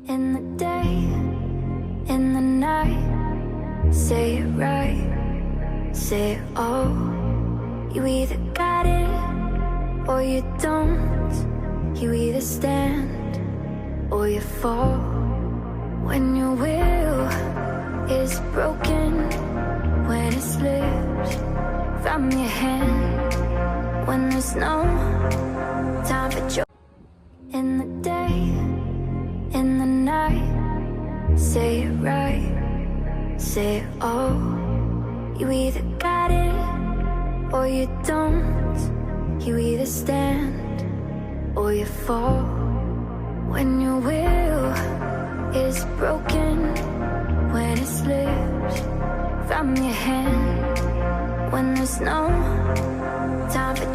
In the day, in the night, say it right, say it all. You either got it or you don't. You either stand or you fall. When your will is broken, when it slips from your hand, when there's no time for joy. In the day, in the night, say it right, say it all. You either got it or you don't. You either stand or you fall. When your will is broken, when it slips from your hand, when there's no time for joy.